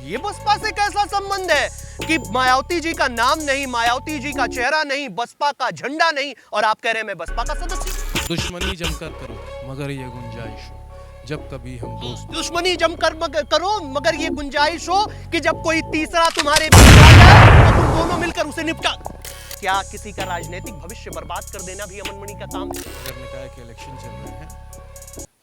ये बसपा से कैसा संबंध है कि मायावती जी का नाम नहीं, मायावती जी का चेहरा नहीं, बसपा का झंडा नहीं, और आप कह रहे हैं मैं बसपा का सदस्य? दुश्मनी जमकर करो मगर ये गुंजाइश हो जब कभी हम दोस्त। दुश्मनी जमकर करो मगर ये गुंजाइश हो कि जब कोई तीसरा तुम्हारे बीच आ जाए तो तुम दोनों मिलकर उसे निपटा। क्या किसी का राजनीतिक भविष्य बर्बाद कर देना भी अमन मणि का काम है? नगर निकाय के इलेक्शन चल रहे हैं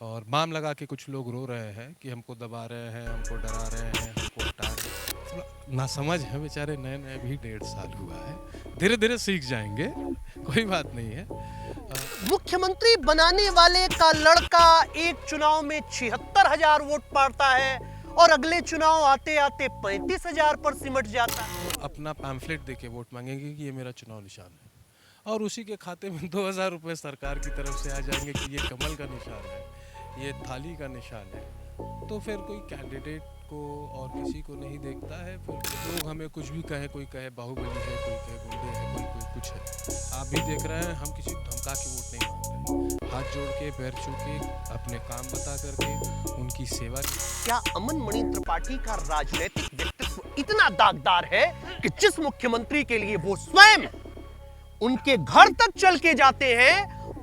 और बाम लगा के कुछ लोग रो रहे हैं कि हमको दबा रहे हैं, हमको डरा रहे हैं, हमको हटा रहे हैं। थोड़ा नासमझ है बेचारे, नए नए भी 1.5 साल हुआ है, धीरे धीरे सीख जाएंगे, कोई बात नहीं है। मुख्यमंत्री बनाने वाले का लड़का एक चुनाव में 76,000 वोट पाता है और अगले चुनाव आते आते 35,000 पर सिमट जाता है। अपना पैम्फलेट देके वोट मांगेंगे कि ये मेरा चुनाव निशान है और उसी के खाते में 2,000 रुपये सरकार की तरफ से आ जाएंगे कि ये कमल का निशान है, ये थाली का निशान है। तो फिर कोई कैंडिडेट को और किसी को नहीं देखता है, फिर लोग हमें कुछ भी कहे, कोई कहे बाहुबली है, कोई कहे गुंडे है, कोई कुछ है। आप भी देख रहे हैं, हम किसी को धमका के वोट नहीं मांग रहे, हाथ जोड़ के पैर छू के अपने काम बता करके उनकी सेवा की। क्या अमन मणि त्रिपाठी का राजनीतिक व्यक्तित्व इतना दागदार है कि जिस मुख्यमंत्री के लिए वो स्वयं उनके घर तक चल के जाते हैं,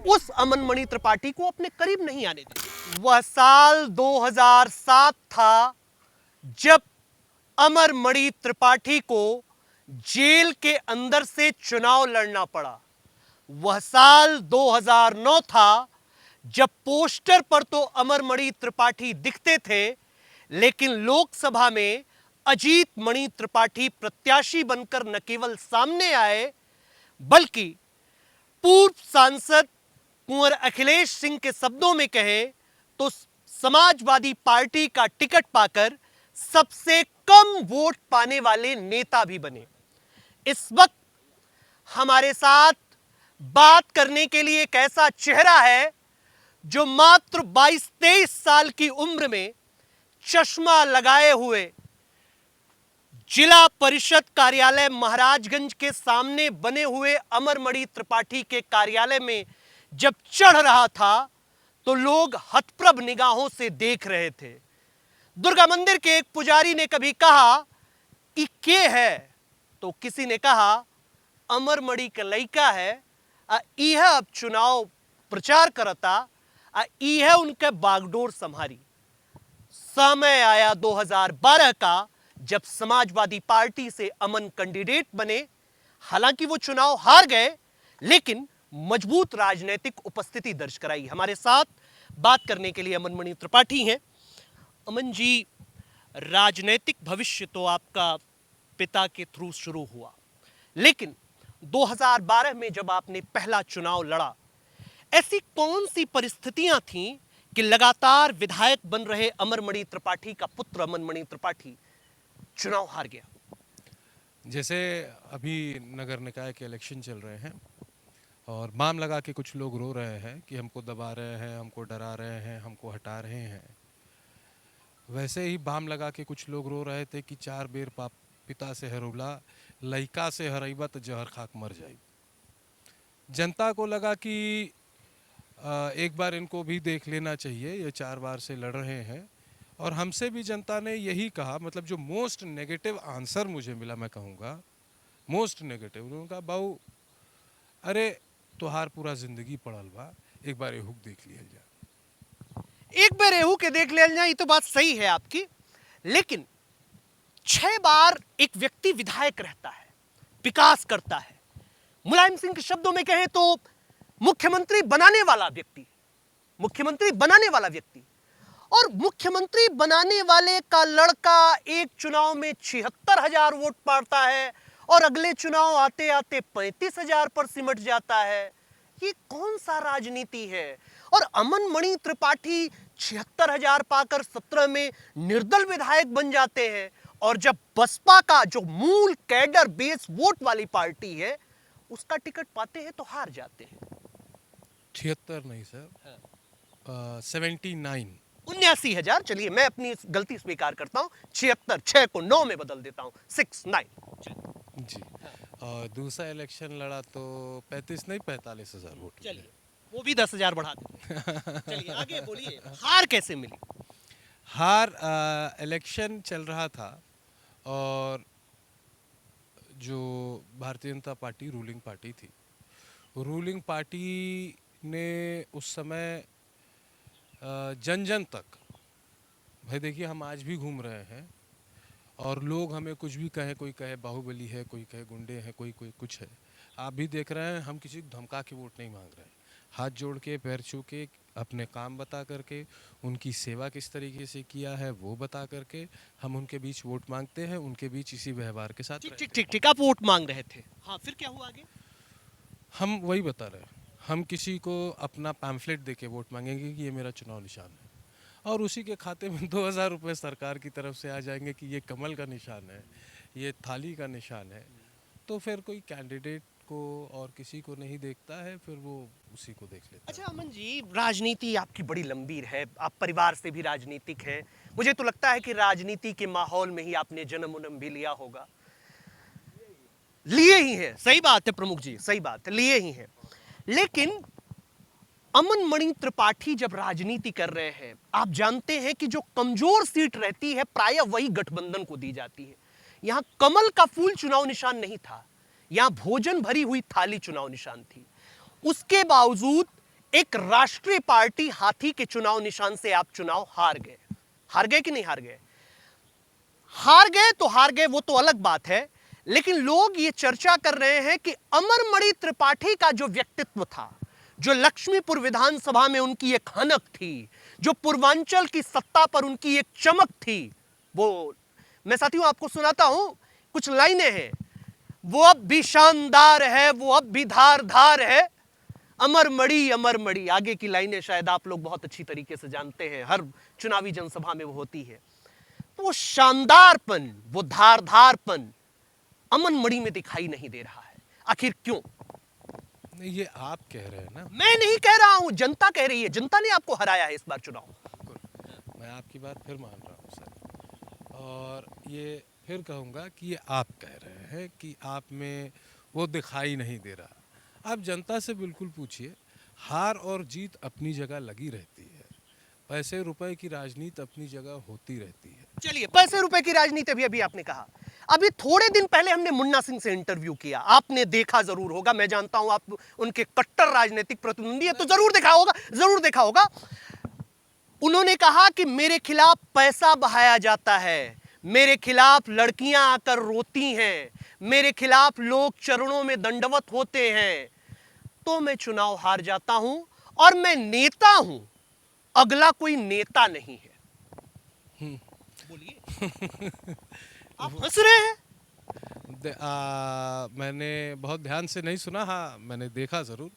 उस अमन मणि त्रिपाठी को अपने करीब नहीं आने देते? वह साल 2007 था जब अमर मणि त्रिपाठी को जेल के अंदर से चुनाव लड़ना पड़ा। वह साल 2009 था जब पोस्टर पर तो अमर मणि त्रिपाठी दिखते थे, लेकिन लोकसभा में अजीत मणि त्रिपाठी प्रत्याशी बनकर न केवल सामने आए, बल्कि पूर्व सांसद कुंवर अखिलेश सिंह के शब्दों में कहे तो समाजवादी पार्टी का टिकट पाकर सबसे कम वोट पाने वाले नेता भी बने। इस वक्त हमारे साथ बात करने के लिए एक ऐसा चेहरा है जो मात्र 22-23 साल की उम्र में चश्मा लगाए हुए जिला परिषद कार्यालय महाराजगंज के सामने बने हुए अमर मणि त्रिपाठी के कार्यालय में जब चढ़ रहा था तो लोग हतप्रभ निगाहों से देख रहे थे। दुर्गा मंदिर के एक पुजारी ने कभी कहा कि के है, तो किसी ने कहा अमर मणि का लइका है, यह अब चुनाव प्रचार करता, यह उनके बागडोर संभारी। समय आया 2012 का जब समाजवादी पार्टी से अमन कैंडिडेट बने। हालांकि वो चुनाव हार गए, लेकिन मजबूत राजनीतिक उपस्थिति दर्ज कराई। हमारे साथ बात करने के लिए अमन मणि त्रिपाठी हैं। अमन जी, राजनीतिक भविष्य तो आपका पिता के थ्रू शुरू हुआ, लेकिन 2012 में जब आपने पहला चुनाव लड़ा, ऐसी कौन सी परिस्थितियां थीं कि लगातार विधायक बन रहे अमर मणि त्रिपाठी का पुत्र अमन मणि त्रिपाठी चुनाव हार गया? जैसे अभी नगर निकाय के इलेक्शन चल रहे हैं और बाम लगा के कुछ लोग रो रहे हैं कि हमको दबा रहे हैं, हमको डरा रहे हैं, हमको हटा रहे हैं, वैसे ही बाम लगा के कुछ लोग रो रहे थे कि 4 बेर पिता से हरूला, लइका से हरैबा तो जहर खाक मर जाई। जनता को लगा कि एक बार इनको भी देख लेना चाहिए, ये 4 बार से लड़ रहे हैं। और हमसे भी जनता ने यही कहा, मतलब जो मोस्ट नेगेटिव आंसर मुझे मिला, मैं कहूँगा मोस्ट नेगेटिव, उन्होंने कहा बाबू अरे तोहार पूरा जिंदगी पड़ल बा, एक बार एहू देख लिया जाए। एक बार एहू के देख लिया जाए, ये तो बात सही है आपकी, लेकिन 6 बार एक व्यक्ति विधायक रहता है, विकास करता है। मुलायम सिंह के शब्दों में कहें तो मुख्यमंत्री बनाने वाला व्यक्ति, मुख्यमंत्री बनाने वाला व्यक्ति, और मुख्यमंत्री बनाने वाले का लड़का एक चुनाव में 76,000 वोट पाता है और अगले चुनाव आते आते 35,000 पर सिमट जाता है। ये कौन सा राजनीति है? और अमन मणि त्रिपाठी 76,000 पाकर 17 में निर्दल विधायक बन जाते हैं, और जब बसपा का जो मूल कैडर बेस वोट वाली पार्टी है उसका टिकट पाते हैं तो हार जाते हैं। 76 नहीं सर, 79,000। चलिए मैं अपनी गलती स्वीकार करता हूं, 76, 6 को 9 में बदल देता हूं, 69 जी। और दूसरा इलेक्शन लड़ा तो 35 नहीं 45,000 वोट। चलिए वो भी 10,000 बढ़ा देते। चलिए आगे बोलिए, हार कैसे मिली? हार इलेक्शन चल रहा था और जो Bharatiya Janata party ruling party थी, रूलिंग पार्टी ने उस समय जन जन तक, भाई देखिए हम आज भी घूम रहे हैं और लोग हमें कुछ भी कहें, कोई कहे बाहुबली है, कोई कहे गुंडे हैं, कोई कोई कुछ है, आप भी देख रहे हैं हम किसी को धमका के वोट नहीं मांग रहे हैं। हाथ जोड़ के, पैर छू के, अपने काम बता करके, उनकी सेवा किस तरीके से किया है वो बता करके हम उनके बीच वोट मांगते हैं, उनके बीच इसी व्यवहार के साथ ठीक रहते ठीक ठीक ठीक, आप वोट मांग रहे थे, हाँ फिर क्या हुआ आगे? हैं। हम वही बता रहे हैं, हम किसी को अपना पैम्फलेट दे के वोट मांगेंगे कि ये मेरा चुनाव निशान है, और उसी के खाते में 2000 रुपये सरकार की तरफ से आ जाएंगे कि ये कमल का निशान है, ये थाली का निशान है। तो फिर कोई कैंडिडेट को और किसी को नहीं देखता है, फिर वो उसी को देख लेता अच्छा अमन जी, राजनीति आपकी बड़ी लंबी है, आप परिवार से भी राजनीतिक हैं, मुझे तो लगता है कि राजनीति के माहौल में ही आपने जन्म उन्म भी लिया होगा। लिए ही हैं, सही बात है प्रमुख जी, सही बात है, लिए ही हैं। लेकिन अमन मणि त्रिपाठी जब राजनीति कर रहे हैं, आप जानते हैं कि जो कमजोर सीट रहती है प्रायः वही गठबंधन को दी जाती है। यहां कमल का फूल चुनाव निशान नहीं था, यहां भोजन भरी हुई थाली चुनाव निशान थी। उसके बावजूद एक राष्ट्रीय पार्टी हाथी के चुनाव निशान से आप चुनाव हार गए। हार गए कि नहीं हार गए? हार गए तो हार गए, वो तो अलग बात है। लेकिन लोग ये चर्चा कर रहे हैं कि अमरमणि त्रिपाठी का जो व्यक्तित्व था, जो लक्ष्मीपुर विधानसभा में उनकी एक हनक थी, जो पूर्वांचल की सत्ता पर उनकी एक चमक थी, वो मैं साथियों आपको सुनाता हूं, कुछ लाइनें हैं। वो अब भी शानदार है, वो अब भी धारदार है, अमरमणि अमरमणि। आगे की लाइनें शायद आप लोग बहुत अच्छी तरीके से जानते हैं, हर चुनावी जनसभा में वो होती है। तो वो शानदारपन, वो धारदारपन अमन मणि में दिखाई नहीं दे रहा है। आखिर क्यों? है। ये आप कह रहे हैं ना, मैं नहीं कह रहा हूं, जनता कह रही है। जनता ने आपको हराया है इस बार चुनाव। मैं आपकी बात फिर मान रहा हूँ सर, और ये फिर कहूँगा कि ये आप कह रहे हैं कि आप में वो दिखाई नहीं दे रहा। आप जनता से बिल्कुल पूछिए, हार और जीत अपनी जगह लगी रहती है, पैसे रुपए की राजनीति अपनी जगह होती रहती है। चलिए, पैसे रुपए की राजनीति अभी अभी आपने कहा। अभी थोड़े दिन पहले हमने मुन्ना सिंह से इंटरव्यू किया, आपने देखा जरूर होगा, मैं जानता हूं आप उनके कट्टर राजनीतिक प्रतिद्वंदी है, तो जरूर देखा होगा, जरूर देखा होगा। उन्होंने कहा कि मेरे खिलाफ पैसा बहाया जाता है, मेरे खिलाफ लड़कियां आकर रोती हैं, मेरे खिलाफ लोग चरणों में दंडवत होते हैं, तो मैं चुनाव हार जाता हूं और मैं नेता हूं, अगला कोई नेता नहीं है। बोलिए। आप हंस रहे हैं। मैंने बहुत ध्यान से नहीं सुना, हाँ मैंने देखा ज़रूर,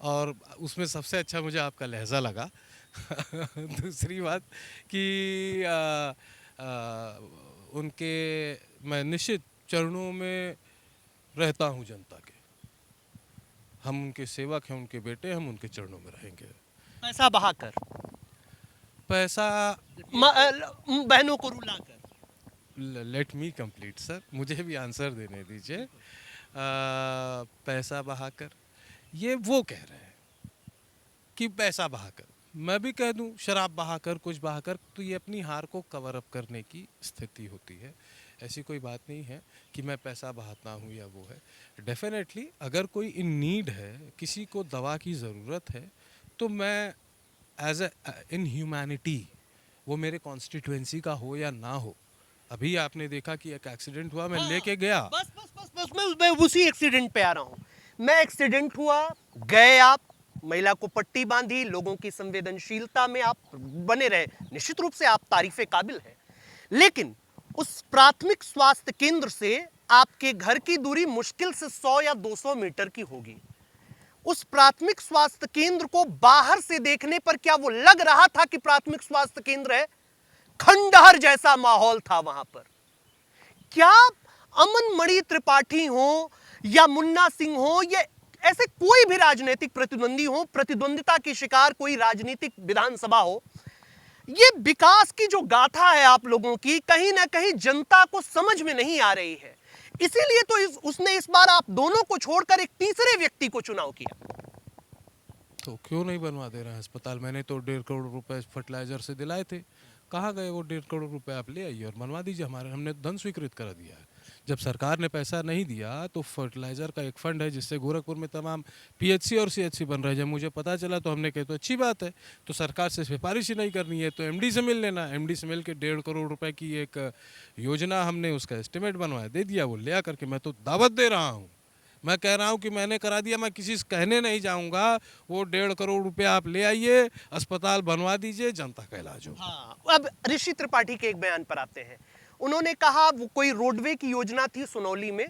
और उसमें सबसे अच्छा मुझे आपका लहजा लगा। दूसरी बात कि उनके मैं निश्चित चरणों में रहता हूँ जनता के, हम उनके सेवक हैं, उनके बेटे, हम उनके चरणों में रहेंगे। पैसा बहाकर, पैसा, बहनों को रुलाकर। लेट मी कंप्लीट सर, मुझे भी आंसर देने दीजिए। पैसा बहाकर, ये वो कह रहे हैं कि पैसा बहाकर, मैं भी कह दूं शराब बहाकर, कुछ बहाकर, तो ये अपनी हार को कवर अप करने की स्थिति होती है। ऐसी कोई बात नहीं है कि मैं पैसा बहाता हूँ या वो है। डेफिनेटली अगर कोई इन नीड है, किसी को दवा की ज़रूरत है, तो मैं एज इन ह्यूमैनिटी, वो मेरे कॉन्स्टिट्यूएंसी का हो या ना हो, अभी आपने देखा कि एक एक्सीडेंट हुआ, मैं लेके गया। बस बस बस बस मैं उसी एक्सीडेंट पे आ रहा हूं। मैं एक्सीडेंट हुआ, गए आप, महिला को पट्टी बांधी, लोगों की संवेदनशीलता में आप बने रहे, निश्चित रूप से आप तारीफे काबिल हैं। लेकिन उस प्राथमिक स्वास्थ्य केंद्र से आपके घर की दूरी मुश्किल से 100 या 200 मीटर की होगी। उस प्राथमिक स्वास्थ्य केंद्र को बाहर से देखने पर क्या वो लग रहा था कि प्राथमिक स्वास्थ्य केंद्र है? खंडहर जैसा माहौल था वहां पर। क्या अमन मणि त्रिपाठी हो या मुन्ना सिंह हो या ऐसे कोई भी राजनीतिक प्रतिद्वंदी हो, प्रतिद्वंदिता की शिकार कोई राजनीतिक विधानसभा हो, ये विकास की जो गाथा है आप लोगों की, कहीं ना कहीं जनता को समझ में नहीं आ रही है। इसीलिए तो उसने इस बार आप दोनों को छोड़कर एक तीसरे व्यक्ति को चुनाव किया। तो क्यों नहीं बनवा दे रहे हैं अस्पताल? मैंने तो 1.5 करोड़ रुपए फर्टिलाइजर से दिलाए थे, कहाँ गए वो 1.5 करोड़ रुपए? आप ले आइए और बनवा दीजिए। हमारे हमने धन स्वीकृत कर दिया है। जब सरकार ने पैसा नहीं दिया तो फर्टिलाइज़र का एक फंड है जिससे गोरखपुर में तमाम पीएचसी और सीएचसी बन रहे हैं। जब मुझे पता चला तो हमने कहा तो अच्छी बात है, तो सरकार से सिफारिश ही नहीं करनी है तो एमडी से मिल लेना। एमडी से मिल के 1.5 करोड़ रुपए की एक योजना हमने उसका एस्टिमेट बनवाया, दे दिया। वो ले आकर के मैं तो दावत दे रहा हूँ, मैं कह रहा हूँ कि मैंने करा दिया, मैं किसी से कहने नहीं जाऊँगा। वो 1.5 करोड़ रुपए आप ले आइए, अस्पताल बनवा दीजिए, जनता का इलाज हो। हाँ, अब ऋषि त्रिपाठी के एक बयान पर आते हैं। उन्होंने कहा वो कोई रोडवे की योजना थी सुनौली में,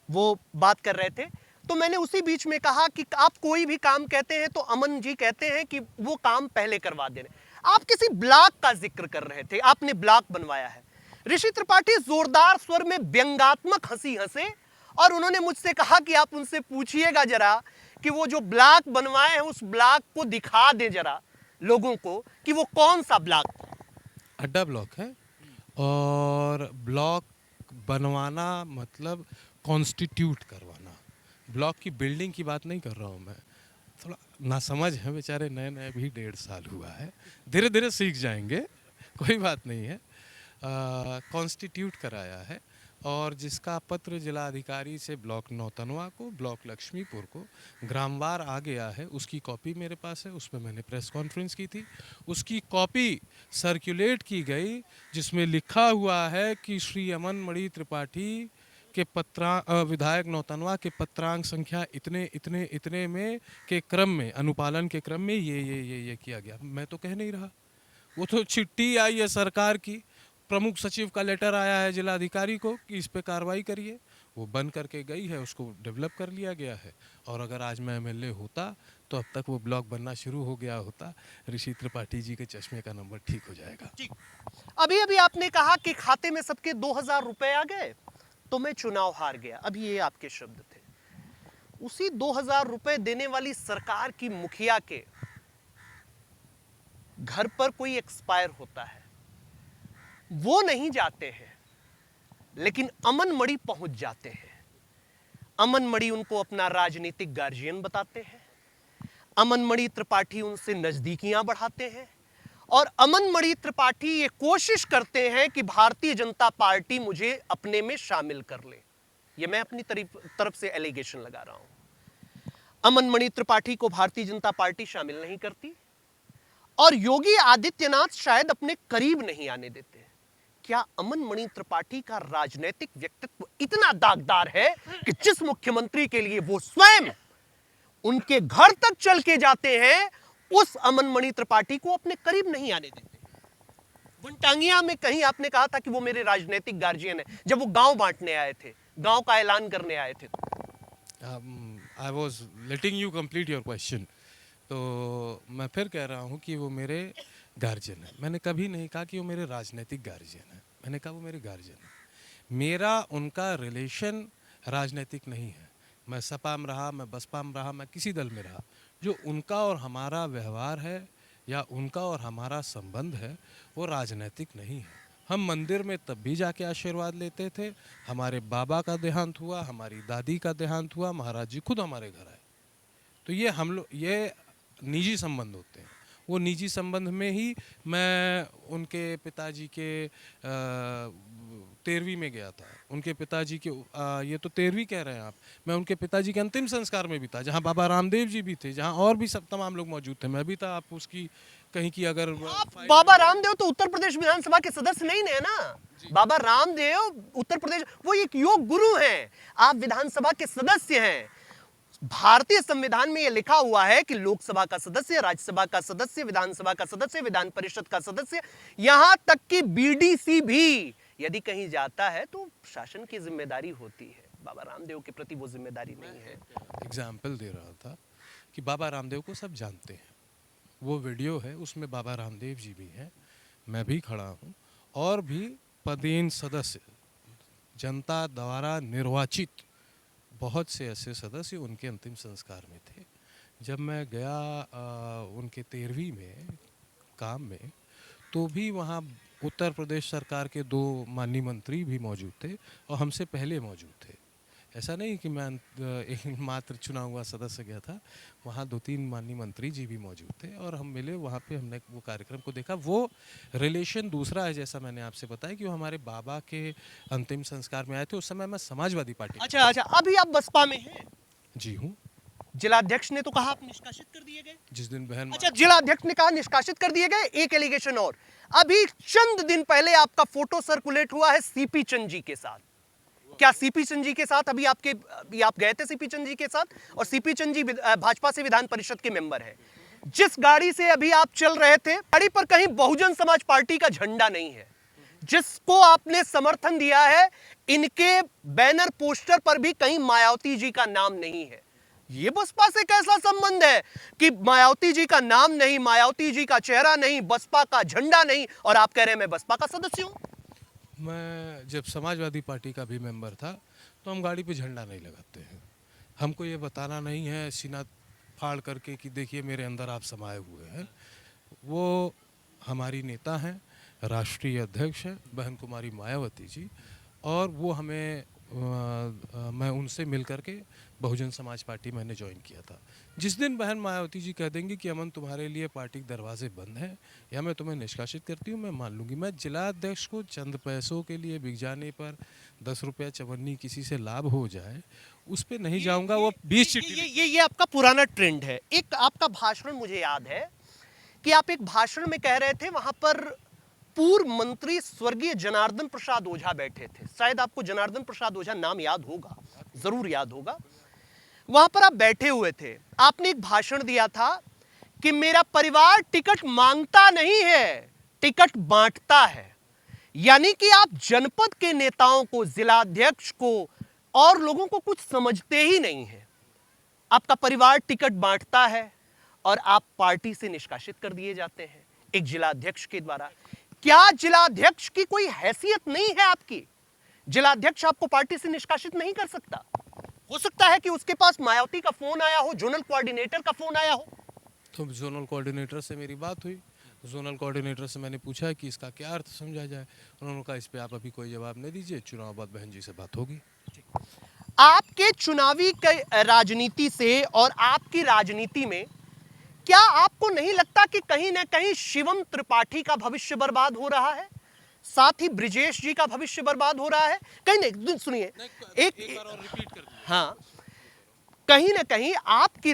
वो बात कर रहे थे, तो मैंने उसी बीच में कहा कि आप कोई भी काम कहते हैं तो अमन जी कहते हैं कि वो काम पहले करवा देने। आप किसी ब्लॉक का जिक्र कर रहे थे, आपने ब्लॉक बनवाया है। ऋषि त्रिपाठी जोरदार स्वर में व्यंग्यात्मक हंसी हंसे और उन्होंने मुझसे कहा कि आप उनसे पूछिएगा जरा कि वो जो ब्लॉक बनवाए हैं उस ब्लॉक को दिखा दें जरा लोगों को कि वो कौन सा ब्लॉक। अड्डा ब्लॉक है, और ब्लॉक बनवाना मतलब कॉन्स्टिट्यूट करवाना। ब्लॉक की बिल्डिंग की बात नहीं कर रहा हूँ मैं। थोड़ा नासमझ है बेचारे, नए नए भी 1.5 साल हुआ है, धीरे धीरे सीख जाएंगे, कोई बात नहीं है। कॉन्स्टिट्यूट कराया है, और जिसका पत्र जिलाधिकारी से ब्लॉक नौतनवा को, ब्लॉक लक्ष्मीपुर को ग्रामवार आ गया है, उसकी कॉपी मेरे पास है। उसमें मैंने प्रेस कॉन्फ्रेंस की थी, उसकी कॉपी सर्कुलेट की गई जिसमें लिखा हुआ है कि श्री अमन मणि त्रिपाठी के विधायक नौतनवा के पत्रांक संख्या इतने इतने इतने में के क्रम में, अनुपालन के क्रम में ये किया गया। मैं तो कह नहीं रहा, वो तो चिट्ठी आई है सरकार की, प्रमुख सचिव का लेटर आया है जिलाधिकारी को कि इस पे कार्रवाई करिए। वो बन करके गई है, उसको डेवलप कर लिया गया है। और अगर आज मैं एमएलए होता तो अब तक वो ब्लॉक बनना शुरू हो गया होता। ऋषि त्रिपाठी जी के चश्मे का नंबर ठीक हो जाएगा। अभी अभी आपने कहा कि खाते में सबके 2,000 रुपए आ गए तो मैं चुनाव हार गया, अभी ये आपके शब्द थे। उसी 2,000 रुपए देने वाली सरकार की मुखिया के घर पर कोई एक्सपायर होता है, वो नहीं जाते हैं लेकिन अमन मणि पहुंच जाते हैं। अमन मणि उनको अपना राजनीतिक गार्जियन बताते हैं, अमन मणि त्रिपाठी उनसे नजदीकियां बढ़ाते हैं, और अमन मणि त्रिपाठी ये कोशिश करते हैं कि भारतीय जनता पार्टी मुझे अपने में शामिल कर ले। ये मैं अपनी तरफ से एलिगेशन लगा रहा हूं। अमन मणि त्रिपाठी को भारतीय जनता पार्टी शामिल नहीं करती और योगी आदित्यनाथ शायद अपने करीब नहीं आने देते। क्या अमन मणि त्रिपाठी का राजनीतिक व्यक्तित्व इतना दागदार है कि जिस मुख्यमंत्री के लिए वो स्वयं उनके घर तक चल के जाते हैं, उस अमन मणि त्रिपाठी को अपने करीब नहीं आने देते? वनटांगिया में कहीं आपने कहा था कि वो मेरे राजनीतिक गार्जियन है, जब वो गांव बांटने आए थे, गांव का ऐलान करने आए थे। I was letting you complete your question. तो मैं फिर कह रहा हूँ कि वो मेरे गार्जियन है। मैंने कभी नहीं कहा कि वो मेरे राजनीतिक गार्जियन है, मैंने कहा वो मेरे गार्जियन है। मेरा उनका रिलेशन राजनीतिक नहीं है। मैं सपा में रहा, मैं बसपा में रहा, मैं किसी दल में रहा। जो उनका और हमारा व्यवहार है या उनका और हमारा संबंध है वो राजनीतिक नहीं है। हम मंदिर में तब भी जाके आशीर्वाद लेते थे। हमारे बाबा का देहांत हुआ, हमारी दादी का देहांत हुआ, महाराज जी खुद हमारे घर आए। तो ये हम लोग, ये निजी संबंध होते हैं। वो निजी संबंध में ही मैं उनके पिताजी के 13वीं में गया था। उनके पिताजी के ये तो 13वीं कह रहे हैं आप, मैं उनके पिताजी के अंतिम संस्कार में भी था, जहाँ बाबा रामदेव जी भी थे, जहाँ और भी सब तमाम लोग मौजूद थे, मैं भी था। आप उसकी कहीं की अगर बाबा रामदेव तो उत्तर प्रदेश विधानसभा के सदस्य नहीं है ना? बाबा रामदेव उत्तर प्रदेश, वो एक योग गुरु हैं, आप विधानसभा के सदस्य हैं। भारतीय संविधान में यह लिखा हुआ है कि लोकसभा का सदस्य, राज्यसभा का सदस्य, विधानसभा का सदस्य, विधान परिषद का सदस्य, यहां तक कि बीडीसी भी यदि कहीं जाता है तो शासन की जिम्मेदारी होती है। बाबा रामदेव के प्रति वो जिम्मेदारी नहीं है। एग्जाम्पल दे रहा था कि बाबा रामदेव को सब जानते हैं। वो वीडियो है, उसमें बाबा रामदेव जी भी हैं, मैं भी खड़ा हूँ, और भी पदेन सदस्य, जनता द्वारा निर्वाचित बहुत से ऐसे सदस्य उनके अंतिम संस्कार में थे। जब मैं गया उनके 13वीं में काम में, तो भी वहाँ उत्तर प्रदेश सरकार के 2 माननीय मंत्री भी मौजूद थे और हमसे पहले मौजूद थे। ऐसा नहीं कि मैं एक मात्र चुना हुआ सदस्य गया था, वहाँ 2-3 माननीय मंत्री जी भी मौजूद थे और हम मिले, वहाँ पे हमने वो कार्यक्रम को देखा। वो रिलेशन दूसरा है, जैसा मैंने आपसे बताया कि वो हमारे बाबा के अंतिम संस्कार में आए थे। उस समय मैं समाजवादी पार्टी में अच्छा, अभी आप बसपा में हैं। जी हूँ। जिलाध्यक्ष ने तो कहा आप निष्कासित कर दिए गए। जिस दिन बहन अच्छा, जिलाध्यक्ष ने कहा निष्कासित कर दिए गए। एक एलिगेशन और, अभी चंद दिन पहले आपका फोटो सर्कुलेट हुआ है सीपी चंद जी के साथ। क्या सीपी चंद जी के साथ अभी आप गए थे सीपी चंद जी के साथ? और सीपी चंद जी भाजपा से विधान परिषद के मेंबर हैं। जिस गाड़ी से अभी आप चल रहे थे, गाड़ी पर कहीं बहुजन समाज पार्टी का झंडा नहीं है। जिसको आपने समर्थन दिया है, इनके बैनर पोस्टर पर भी कहीं मायावती जी का नाम नहीं है। ये बसपा से कैसा संबंध है कि मायावती जी का नाम नहीं, मायावती जी का चेहरा नहीं, बसपा का झंडा नहीं, और आप कह रहे हैं मैं बसपा का सदस्य हूं? मैं जब समाजवादी पार्टी का भी मेंबर था तो हम गाड़ी पे झंडा नहीं लगाते हैं। हमको ये बताना नहीं है सीना फाड़ करके कि देखिए मेरे अंदर आप समाये हुए हैं। वो हमारी नेता हैं, राष्ट्रीय अध्यक्ष हैं बहन कुमारी मायावती जी, और वो हमें मैं उनसे मिल करके बहुजन समाज पार्टी मैंने ज्वाइन किया था। जिस दिन बहन मायावती जी कह देंगी कि अमन तुम्हारे लिए पार्टी के दरवाजे बंद हैं या मैं तुम्हें निष्कासित करती हूँ, मैं मान लूँगी। मैं जिला अध्यक्ष को चंद पैसों के लिए बिक जाने पर 10 रुपया चवन्नी किसी से लाभ हो जाए उस पर नहीं जाऊँगा। वो 20 चिट्ठी ये आपका पुराना ट्रेंड है। एक आपका भाषण मुझे याद है कि आप एक भाषण में कह रहे थे, वहां पर पूर्व मंत्री स्वर्गीय जनार्दन प्रसाद ओझा बैठे थे। शायद आपको जनार्दन प्रसाद ओझा नाम याद होगा, जरूर याद होगा। वहां पर आप बैठे हुए थे, आपने एक भाषण दिया था कि मेरा परिवार टिकट मांगता नहीं है, टिकट बांटता है। यानी कि आप जनपद के नेताओं को, जिलाध्यक्ष को और लोगों को कुछ समझते ही नहीं है। आपका परिवार टिकट बांटता है और आप पार्टी से निष्कासित कर दिए जाते हैं एक जिलाध्यक्ष के द्वारा। क्या जिलाध्यक्ष की कोई हैसियत नहीं है आपकी? जिलाध्यक्ष आपको पार्टी से निष्कासित नहीं कर सकता? हो सकता है कि उसके पास मायावती का फोन आया हो, जोनल कोऑर्डिनेटर का फोन आया हो। तो जोनल कोऑर्डिनेटर से मेरी बात हुई। जोनल कोऑर्डिनेटर से मैंने पूछा कि इसका क्या अर्थ समझा जाए। उन्होंने कहा इस पे आप अभी कोई जवाब नहीं दीजिए, चुनाव बाद बहन जी से बात होगी। आपके चुनावी राजनीति से और आपकी राजनीति में क्या आपको नहीं लगता कि कहीं ना कहीं शिवम त्रिपाठी का भविष्य बर्बाद हो रहा है, साथ ही ब्रिजेश जी का भविष्य बर्बाद हो रहा है? कहीं नहीं, सुनिए, एक बार और रिपीट कर दीजिए। हाँ, कहीं ना कहीं आपकी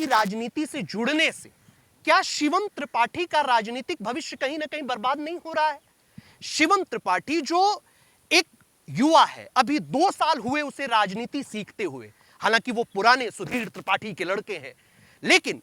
राजनीति से जुड़ने से क्या शिवम त्रिपाठी का राजनीतिक भविष्य कहीं ना कहीं बर्बाद नहीं हो रहा है? शिवम त्रिपाठी जो एक युवा है, अभी 2 साल हुए उसे राजनीति सीखते हुए, हालांकि वो पुराने सुधीर त्रिपाठी के लड़के हैं, लेकिन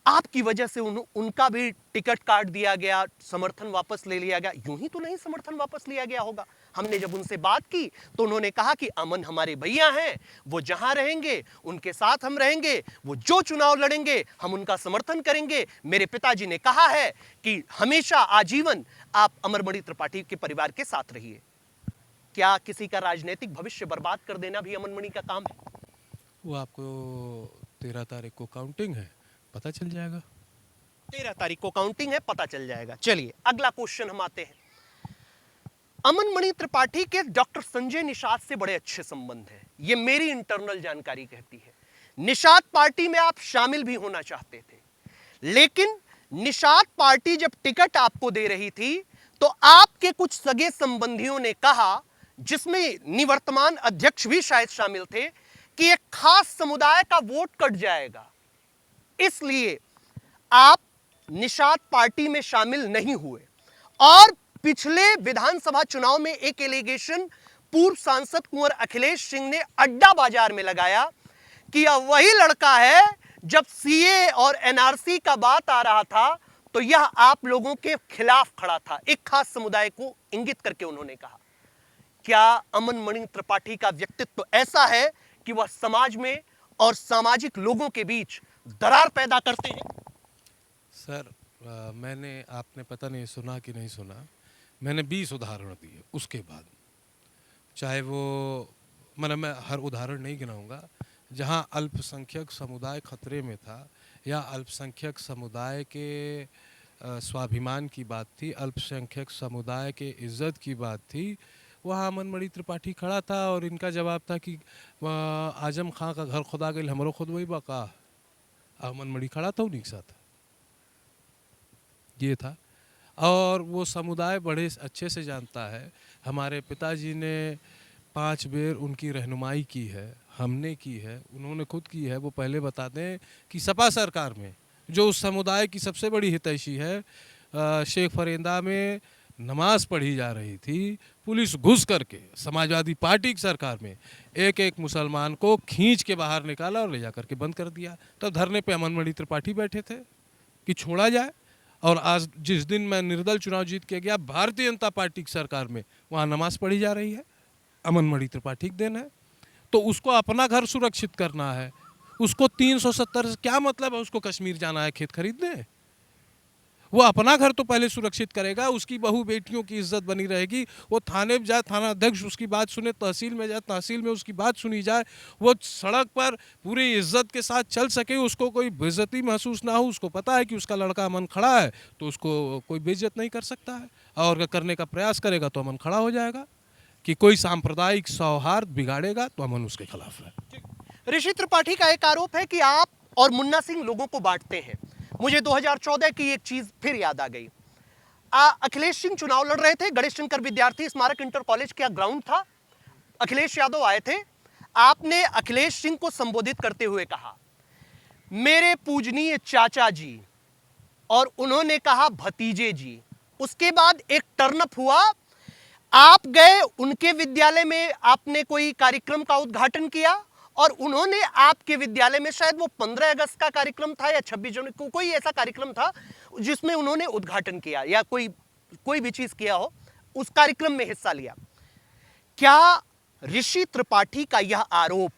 आपकी वजह से उनका भी टिकट काट दिया गया, समर्थन वापस ले लिया गया। यूं ही तो नहीं समर्थन वापस लिया गया होगा। हमने जब उनसे बात की तो उन्होंने कहा कि अमन हमारे भैया हैं, वो जहां रहेंगे उनके साथ हम रहेंगे, वो जो चुनाव लड़ेंगे हम उनका समर्थन करेंगे। मेरे पिताजी ने कहा है कि हमेशा आजीवन आप अमरमणि त्रिपाठी के परिवार के साथ रहिए। क्या किसी का राजनीतिक भविष्य बर्बाद कर देना भी अमनमणि का काम है? वो आपको 13 तारीख को काउंटिंग है, पता चल जाएगा। 13 तारीख को काउंटिंग है, पता चल जाएगा। चलिए अगला क्वेश्चन हम आते हैं। अमनमणि त्रिपाठी के डॉक्टर संजय निषाद से बड़े अच्छे संबंध हैं, ये मेरी इंटरनल जानकारी कहती है। निषाद पार्टी में आप शामिल भी होना चाहते थे, लेकिन निषाद पार्टी जब टिकट आपको दे रही थी तो आपके कुछ सगे संबंधियों ने कहा, जिसमें निवर्तमान अध्यक्ष भी शायद शामिल थे, कि एक खास समुदाय का वोट कट जाएगा, इसलिए आप निषाद पार्टी में शामिल नहीं हुए। और पिछले विधानसभा चुनाव में एक एलिगेशन पूर्व सांसद कुंवर अखिलेश सिंह ने अड्डा बाजार में लगाया कि यह वही लड़का है, जब सीए और एनआरसी का बात आ रहा था तो यह आप लोगों के खिलाफ खड़ा था। एक खास समुदाय को इंगित करके उन्होंने कहा। क्या अमनमणि त्रिपाठी का व्यक्तित्व ऐसा है कि वह समाज में और सामाजिक लोगों के बीच दरार पैदा करते हैं? सर मैंने, आपने पता नहीं सुना कि नहीं सुना, मैंने 20 उदाहरण दिए उसके बाद। चाहे वो, मतलब मैं हर उदाहरण नहीं गिनाऊंगा, जहां अल्पसंख्यक समुदाय खतरे में था या अल्पसंख्यक समुदाय के स्वाभिमान की बात थी, अल्पसंख्यक समुदाय के इज्जत की बात थी, वहाँ अमनमणि त्रिपाठी खड़ा था और इनका जवाब था कि आजम खां का घर खुदा गई हमरो खुद वही बका। अमनमणि खड़ा था उन्हीं के साथ, ये था। और वो समुदाय बड़े अच्छे से जानता है। हमारे पिताजी ने 5 बेर उनकी रहनुमाई की है, हमने की है, उन्होंने खुद की है। वो पहले बता दें कि सपा सरकार में जो उस समुदाय की सबसे बड़ी हितैषी है, शेख फरेंदा में नमाज पढ़ी जा रही थी, पुलिस घुस करके समाजवादी पार्टी की सरकार में एक एक मुसलमान को खींच के बाहर निकाला और ले जा करके बंद कर दिया। तब धरने पे अमनमणि त्रिपाठी बैठे थे कि छोड़ा जाए। और आज जिस दिन मैं निर्दल चुनाव जीत के गया, भारतीय जनता पार्टी की सरकार में वहाँ नमाज पढ़ी जा रही है। अमनमणि त्रिपाठी देन है। तो उसको अपना घर सुरक्षित करना है। उसको 370 से क्या मतलब है? उसको कश्मीर जाना है खेत खरीदने? वो अपना घर तो पहले सुरक्षित करेगा, उसकी बहू बेटियों की इज्जत बनी रहेगी। वो थाने में जाए, थाना अध्यक्ष उसकी बात सुने, तहसील में जाए, तहसील में उसकी बात सुनी जाए, वो सड़क पर पूरी इज्जत के साथ चल सके, उसको कोई बेइज्जती महसूस ना हो। उसको पता है कि उसका लड़का अमन खड़ा है तो उसको कोई बेइज्जत नहीं कर सकता है, और करने का प्रयास करेगा तो अमन खड़ा हो जाएगा। कि कोई सांप्रदायिक सौहार्द बिगाड़ेगा तो अमन उसके खिलाफ है। ऋषि त्रिपाठी का एक आरोप है कि आप और मुन्ना सिंह लोगों को बांटते हैं। मुझे 2014 की एक चीज फिर याद आ गई। अखिलेश सिंह चुनाव लड़ रहे थे, गणेश शंकर विद्यार्थी स्मारक इंटर कॉलेज का ग्राउंड था। अखिलेश यादव आए थे। आपने अखिलेश सिंह को संबोधित करते हुए कहा, मेरे पूजनीय चाचा जी, और उन्होंने कहा भतीजे जी। उसके बाद एक टर्नअप हुआ, आप गए उनके विद्यालय में, आपने कोई कार्यक्रम का उद्घाटन किया, और उन्होंने आपके विद्यालय में, शायद वो 15 अगस्त का कार्यक्रम था या 26 जनवरी को, कोई ऐसा कार्यक्रम था जिसमें उन्होंने उद्घाटन किया या कोई भी चीज किया हो, उस कार्यक्रम में हिस्सा लिया। क्या ऋषि त्रिपाठी का यह आरोप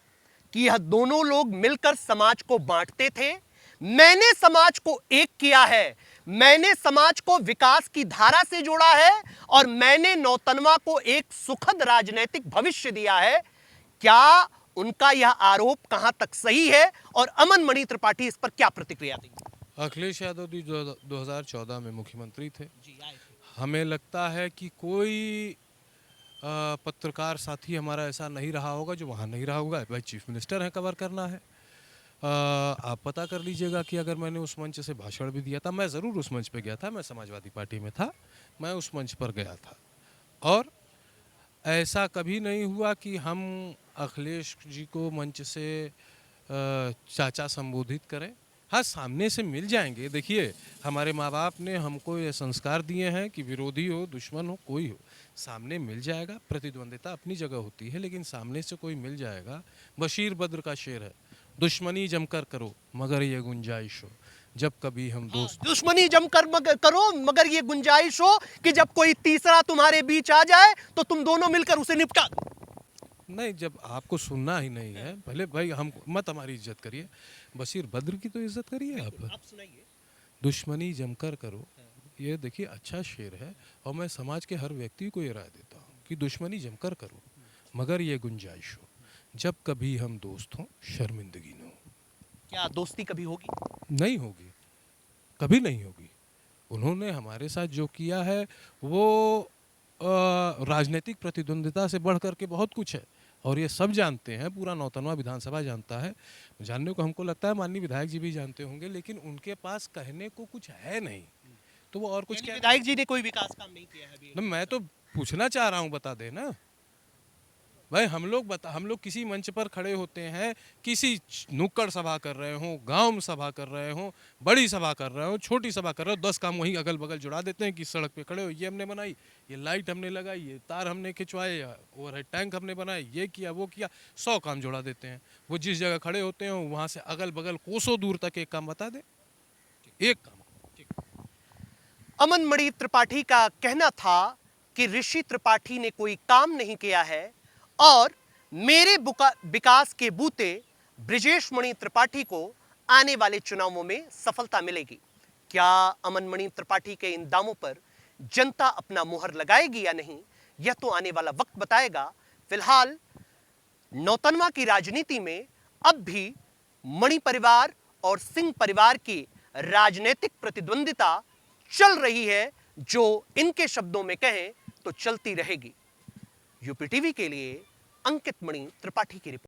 कि यह दोनों लोग मिलकर समाज को बांटते थे, मैंने समाज को एक किया है, मैंने समाज को विकास की धारा से जोड़ा है, और मैंने नौतनवा को एक सुखद राजनीतिक भविष्य दिया है, क्या उनका यह आरोप कहां तक सही है, और अमनमणि त्रिपाठी इस पर क्या प्रतिक्रिया देंगे? अखिलेश यादव जी 2014 में मुख्यमंत्री थे। हमें लगता है कि कोई पत्रकार साथी हमारा ऐसा नहीं रहा होगा जो वहाँ नहीं रहा होगा। भाई चीफ मिनिस्टर है, कवर करना है। आप पता कर लीजिएगा कि अगर मैंने उस मंच से भाषण भी दिया था, मैं ज़रूर उस मंच पे गया था, मैं समाजवादी पार्टी में था, मैं उस मंच पर गया था। और ऐसा कभी नहीं हुआ कि हम अखिलेश जी को मंच से चाचा संबोधित करें। हाँ, सामने से मिल जाएंगे। देखिए, हमारे माँ बाप ने हमको ये संस्कार दिए हैं कि विरोधी हो, दुश्मन हो, कोई हो, सामने मिल जाएगा। प्रतिद्वंदिता अपनी जगह होती है, लेकिन सामने से कोई मिल जाएगा। बशीर बद्र का शेर है, दुश्मनी जमकर करो मगर ये गुंजाइश हो जब कभी हम दोस्त। दुश्मनी जमकर करो मगर ये गुंजाइश हो कि जब कोई तीसरा तुम्हारे बीच आ जाए तो तुम दोनों मिलकर उसे निपटा दो। नहीं, जब आपको सुनना ही नहीं है, पहले भाई हम मत हमारी इज्जत करिए, बशीर बद्र की तो इज्जत करिए। आप सुनाइए। दुश्मनी जमकर करो, ये देखिए अच्छा शेर है, और मैं समाज के हर व्यक्ति को ये राय देता हूँ कि दुश्मनी जमकर करो मगर ये गुंजाइश हो जब कभी हम दोस्त हों, शर्मिंदगी न हो। क्या दोस्ती कभी होगी? नहीं होगी, कभी नहीं होगी। उन्होंने हमारे साथ जो किया है वो राजनीतिक प्रतिद्वंदिता से बढ़ करके बहुत कुछ है, और ये सब जानते हैं, पूरा नौतनवा विधानसभा जानता है। जानने को हमको लगता है माननीय विधायक जी भी जानते होंगे, लेकिन उनके पास कहने को कुछ है नहीं, तो वो और कुछ क्या। विधायक जी ने कोई विकास काम नहीं किया है अभी? मैं तो पूछना चाह रहा हूँ, बता देना भाई। हम लोग किसी मंच पर खड़े होते हैं, किसी नुक्कड़ सभा कर रहे हो, गांव में सभा कर रहे हो, बड़ी सभा कर रहे हो, छोटी सभा कर रहे हो, 10 काम वहीं अगल बगल जुड़ा देते हैं कि सड़क पे खड़े हो, ये हमने बनाई, ये लाइट हमने लगाई, ये तार हमने खिंचवाए, ओवरहेड टैंक हमने बनाए, ये किया वो किया, 100 काम जुड़ा देते हैं। वो जिस जगह खड़े होते हैं वहाँ से अगल बगल कोसों दूर तक एक काम बता दे, एक काम। अमनमणि त्रिपाठी का कहना था कि ऋषि त्रिपाठी ने कोई काम नहीं किया है, और मेरे विकास के बूते ब्रिजेश मणि त्रिपाठी को आने वाले चुनावों में सफलता मिलेगी। क्या अमनमणि त्रिपाठी के इन दावों पर जनता अपना मुहर लगाएगी या नहीं, यह तो आने वाला वक्त बताएगा। फिलहाल नौतनवा की राजनीति में अब भी मणि परिवार और सिंह परिवार की राजनीतिक प्रतिद्वंदिता चल रही है, जो इनके शब्दों में कहें तो चलती रहेगी। यूपी टीवी के लिए अंकित मणि त्रिपाठी की रिपोर्ट।